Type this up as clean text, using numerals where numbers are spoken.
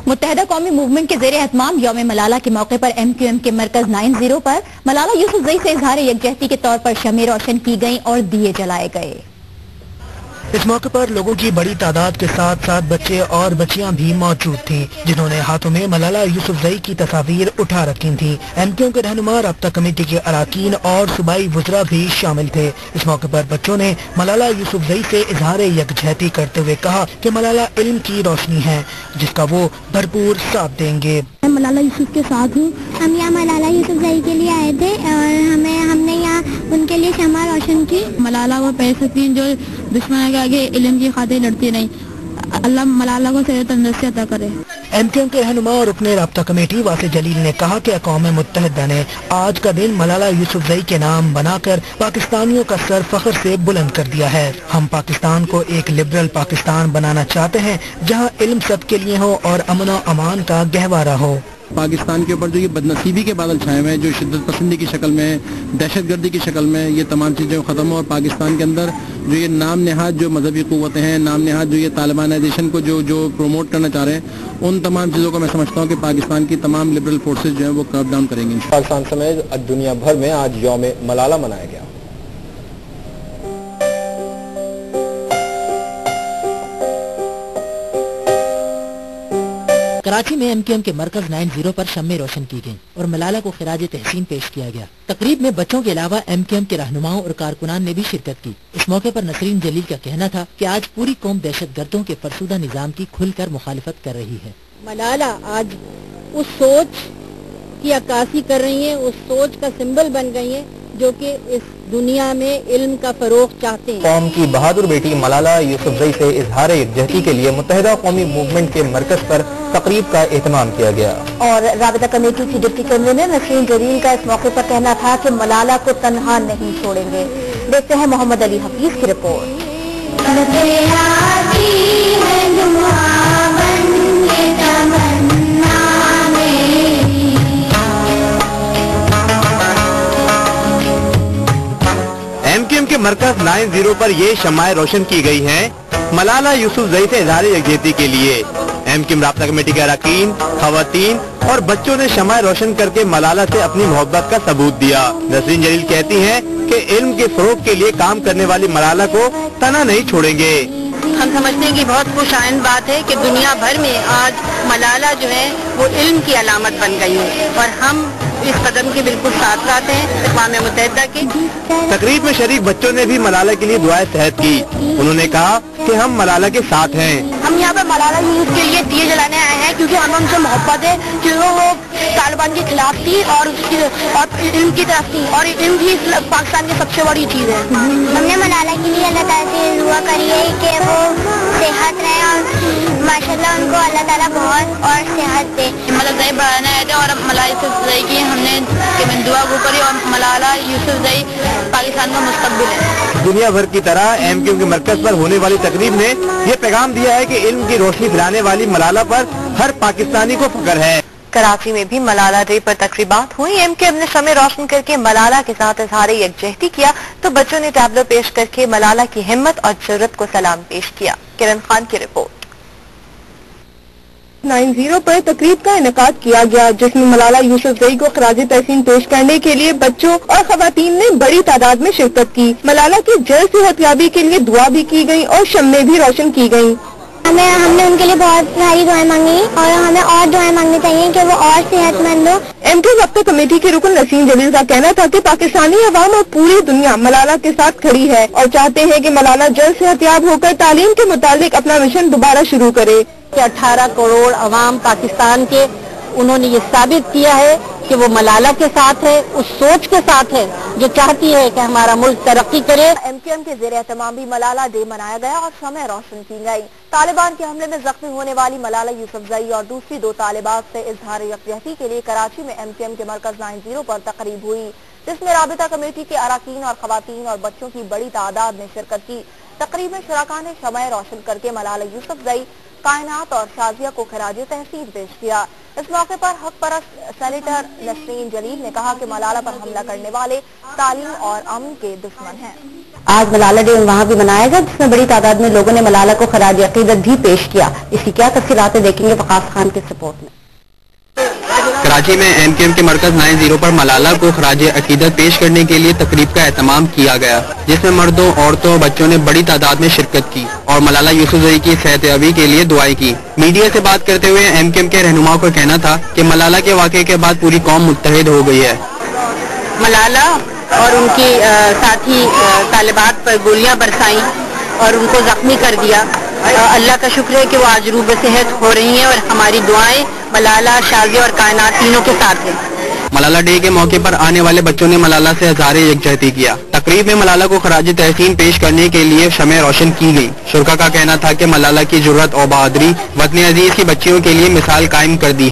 متحدہ قومی موومنٹ کے زیر اہتمام یوم ملالہ کے موقع پر MQM کے مرکز 90 پر ملالہ یوسفزئی سے اظہار یکجہتی کے طور پر شمع روشن کی گئیں اور دیے جلائے گئے۔ اس موقع پر لوگوں کی بڑی تعداد کے ساتھ ساتھ بچے اور بچیاں بھی موجود تھیں، جنہوں نے ہاتھوں میں ملالہ یوسفزئی کی تصاویر اٹھا رکھی تھیں۔ MQM کے رہنما، رابطہ کمیٹی کے اراکین اور صوبائی وزراء بھی شامل تھے۔ اس موقع پر بچوں نے ملالہ یوسفزئی سے اظہار یکجہتی کرتے ہوئے کہا کہ ملالہ علم کی روشنی ہے جس کا وہ بھرپور ساتھ دیں گے۔ میں ملالہ یوسف کے ساتھ ہوں۔ ہم یہاں ملالہ یوسفزئی کے لیے آئے تھے اور ہم نے یہاں ان کے لیے شمع روشن کی۔ ملالہ وہ پہلے جو دشمن کے آگے علم کی خاطر لڑتی نہیں، اللہ ملالہ کو صحت تندرستی عطا کرے۔ MQM کے رہنما اور رکن رابطہ کمیٹی واسع جلیل نے کہا کہ اقوام متحدہ نے آج کا دن ملالہ یوسفزئی کے نام بنا کر پاکستانیوں کا سر فخر سے بلند کر دیا ہے۔ ہم پاکستان کو ایک لبرل پاکستان بنانا چاہتے ہیں جہاں علم سب کے لیے ہو اور امن و امان کا گہوارہ ہو۔ پاکستان کے اوپر جو یہ بدنصیبی کے بادل چھائے ہوئے ہیں، جو شدت پسندی کی شکل میں، دہشت گردی کی شکل میں، یہ تمام چیزیں ختم ہو اور پاکستان کے اندر جو یہ نام نہاد جو مذہبی قوتیں ہیں، نام نہاد جو یہ طالبانائزیشن کو جو پروموٹ کرنا چاہ رہے ہیں، ان تمام چیزوں کو میں سمجھتا ہوں کہ پاکستان کی تمام لبرل فورسز جو ہیں وہ کرپ ڈاؤن کریں گے۔ پاکستان سمیت دنیا بھر میں آج یوم ملالہ منایا گیا۔ کراچی میں MQM کے مرکز 90 پر شمع روشن کی گئیں اور ملالہ کو خراج تحسین پیش کیا گیا۔ تقریب میں بچوں کے علاوہ MQM کے رہنماؤں اور کارکنان نے بھی شرکت کی۔ اس موقع پر نسرین جلیل کا کہنا تھا کہ آج پوری قوم دہشت گردوں کے فرسودہ نظام کی کھل کر مخالفت کر رہی ہے۔ ملالہ آج اس سوچ کی عکاسی کر رہی ہیں، اس سوچ کا سمبل بن گئی ہیں جو کہ اس دنیا میں علم کا فروغ چاہتے ہیں۔ قوم کی بہادر بیٹی ملالہ یوسفزئی سے اظہار یکجہتی کے لیے متحدہ قومی موومنٹ کے مرکز پر تقریب کا اہتمام کیا گیا۔ اور رابطہ کمیٹی کی ڈپٹی کنوینر نسرین جلیل کا اس موقع پر کہنا تھا کہ ملالہ کو تنہا نہیں چھوڑیں گے۔ دیکھتے ہیں محمد علی حفیظ کی رپورٹ۔ MQM کے مرکز 90 پر یہ شمعیں روشن کی گئی ہیں ملالہ یوسفزئی سے اظہار یکجہتی کے لیے۔ MQM رابطہ کمیٹی کے اراکین، خواتین اور بچوں نے شمع روشن کر کے ملالہ سے اپنی محبت کا ثبوت دیا۔ نسرین جلیل کہتی ہیں کہ علم کے فروغ کے لیے کام کرنے والی ملالہ کو تنہا نہیں چھوڑیں گے۔ ہم سمجھتے ہیں کہ بہت خوش آئند بات ہے کہ دنیا بھر میں آج ملالہ جو ہے وہ علم کی علامت بن گئی ہے اور ہم اس قدم کے بالکل ساتھ رہتے ہیں اقوام متحدہ کے۔ تقریب میں شریک بچوں نے بھی ملالہ کے لیے دعائیں صحت کی۔ انہوں نے کہا کہ ہم ملالہ کے ساتھ ہیں۔ ہم یہاں پہ ملالہ یوسف کے لیے دیے جلانے آئے ہیں کیونکہ ہمیں ان سے محبت ہے، کیونکہ وہ طالبان کے خلاف تھی اور علم کی طرف تھی اور علم بھی پاکستان کی سب سے بڑی چیز ہے۔ ہم نے ملالہ کے لیے اللہ تعالیٰ سے دعا کری ہے کہ وہ صحت رہے اور ماشاءاللہ ان کو اللہ تعالیٰ بہت اور صحت دے۔ ملالہ بڑھانے آئے تھے اور ملالہ یوسفزئی کی ہم نے دعا کو کری اور ملالہ یوسفزئی پاکستان کا مستقبل ہے۔ دنیا بھر کی طرح MQM کے مرکز پر ہونے والی تقریب نے یہ پیغام دیا ہے کہ علم کی روشنی پھیلانے والی ملالہ پر ہر پاکستانی کو فخر ہے۔ کراچی میں بھی ملالہ ڈے پر تقریبات ہوئی۔ MQM نے شمع روشن کر کے ملالہ کے ساتھ اظہار یکجہتی کیا تو بچوں نے ٹیبلو پیش کر کے ملالہ کی ہمت اور جرأت کو سلام پیش کیا۔ کرن خان کی رپورٹ۔ 90 پر تقریب کا انعقاد کیا گیا جس میں ملالہ یوسفزئی کو خراج تحسین پیش کرنے کے لیے بچوں اور خواتین نے بڑی تعداد میں شرکت کی۔ ملالہ کی جلد صحتیابی کے لیے دعا بھی کی گئی اور شمعیں بھی روشن کی گئیں۔ ہم نے ان کے لیے بہت ساری دعائیں مانگی اور ہمیں اور دعائیں مانگنی چاہیے کہ وہ اور صحت مند ہو۔ MQM رابطہ کمیٹی کے رکن نسرین جلیل کا کہنا تھا کہ پاکستانی عوام اور پوری دنیا ملالہ کے ساتھ کھڑی ہے اور چاہتے ہیں کہ ملالہ جلد صحتیاب ہو کر تعلیم کے متعلق اپنا مشن دوبارہ شروع کرے۔ 18 کروڑ عوام پاکستان کے انہوں نے یہ ثابت کیا ہے کہ وہ ملالہ کے ساتھ ہے، اس سوچ کے ساتھ ہے جو چاہتی ہے کہ ہمارا ملک ترقی کرے۔ MQM کے زیر اہتمام بھی ملالہ ڈے منایا گیا اور شمع روشن کی گئی۔ طالبان کے حملے میں زخمی ہونے والی ملالہ یوسفزئی اور دوسری 2 طالبات سے اظہار یکجہتی کے لیے کراچی میں MQM کے مرکز 90 پر تقریب ہوئی جس میں رابطہ کمیٹی کے اراکین اور خواتین اور بچوں کی بڑی تعداد نے شرکت کی۔ تقریب میں شرکاء نے شمع روشن کر کے ملالہ یوسفزئی، کائنات اور شازیہ کو خراج تحسین پیش کیا۔ اس موقع پر حق پرست سینیٹر نسرین جلیل نے کہا کہ ملالہ پر حملہ کرنے والے تعلیم اور امن کے دشمن ہیں۔ آج ملالہ ڈے وہاں بھی منایا گیا جس میں بڑی تعداد میں لوگوں نے ملالہ کو خراج عقیدت بھی پیش کیا. اس کی کیا تفصیلات دیکھیں گے وقاص خان کی رپورٹ میں. کراچی میں MKM کے مرکز 90 پر ملالہ کو خراج عقیدت پیش کرنے کے لیے تقریب کا اہتمام کیا گیا جس میں مردوں، عورتوں اور بچوں نے بڑی تعداد میں شرکت کی اور ملالہ یوسفزئی کی صحت یابی کے لیے دعائیں کی. میڈیا سے بات کرتے ہوئے MKM کے رہنماؤں کا کہنا تھا کہ ملالہ کے واقعے کے بعد پوری قوم متحد ہو گئی ہے. ملالہ اور ان کی ساتھی طالبات پر گولیاں برسائیں اور ان کو زخمی کر دیا. اللہ کا شکر ہے کہ وہ آج روح صحت ہو رہی ہیں اور ہماری دعائیں ملالہ، شازیہ اور کائنات تینوں کے ساتھ ہیں. ملالہ ڈے کے موقع پر آنے والے بچوں نے ملالہ سے اظہار یکجہتی کیا. تقریب میں ملالہ کو خراج تحسین پیش کرنے کے لیے شمع روشن کی گئی. شرکا کا کہنا تھا کہ ملالہ کی جرأت اور بہادری وطن عزیز کی بچیوں کے لیے مثال قائم کر دی.